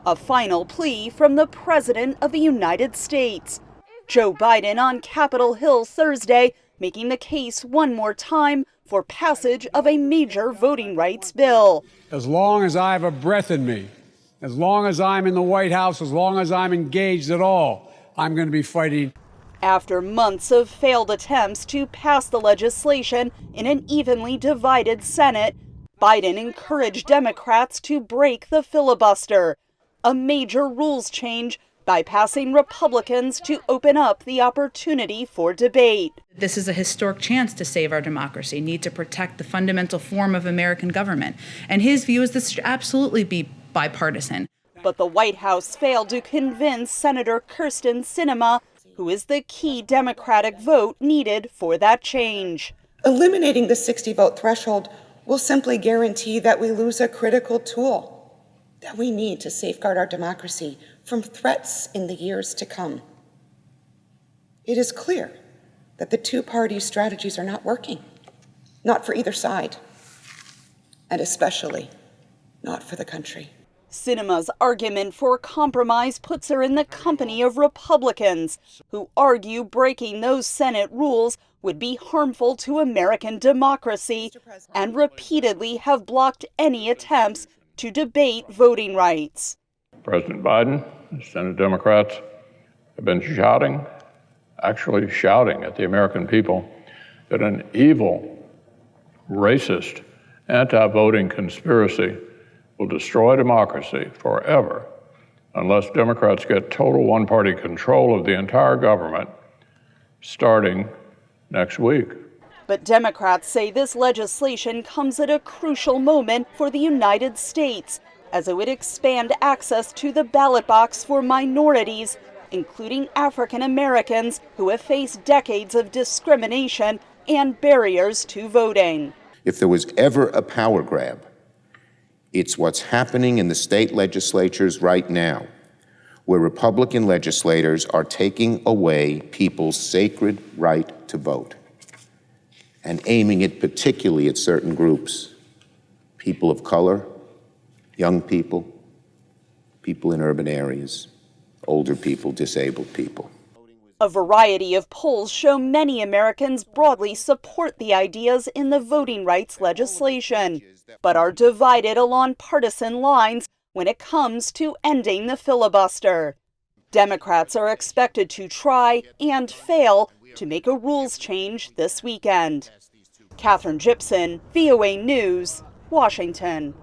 a final plea from the President of the United States. Joe Biden on Capitol Hill Thursday, making the case one more time for passage of a major voting rights bill. As long as I have a breath in me, as long as I'm in the White House, as long as I'm engaged at all, I'm going to be fighting. After months of failed attempts to pass the legislation in an evenly divided Senate, Biden encouraged Democrats to break the filibuster, a major rules change bypassing Republicans to open up the opportunity for debate. This is a historic chance to save our democracy, need to protect the fundamental form of American government. And his view is this should absolutely be bipartisan. But the White House failed to convince Senator Kyrsten Sinema, who is the key Democratic vote needed for that change. Eliminating the 60-vote threshold will simply guarantee that we lose a critical tool that we need to safeguard our democracy from threats in the years to come. It is clear that the two-party strategies are not working, not for either side, and especially not for the country. Sinema's argument for compromise puts her in the company of Republicans, who argue breaking those Senate rules would be harmful to American democracy and repeatedly have blocked any attempts to debate voting rights. President Biden and Senate Democrats have been actually shouting at the American people that an evil, racist, anti-voting conspiracy will destroy democracy forever unless Democrats get total one-party control of the entire government starting next week. But Democrats say this legislation comes at a crucial moment for the United States, as it would expand access to the ballot box for minorities, including African Americans who have faced decades of discrimination and barriers to voting. If there was ever a power grab, it's what's happening in the state legislatures right now, where Republican legislators are taking away people's sacred right to vote and aiming it particularly at certain groups: people of color, young people, people in urban areas, older people, disabled people. A variety of polls show many Americans broadly support the ideas in the voting rights legislation, but are divided along partisan lines when it comes to ending the filibuster. Democrats are expected to try and fail to make a rules change this weekend. Catherine Gibson, VOA News, Washington.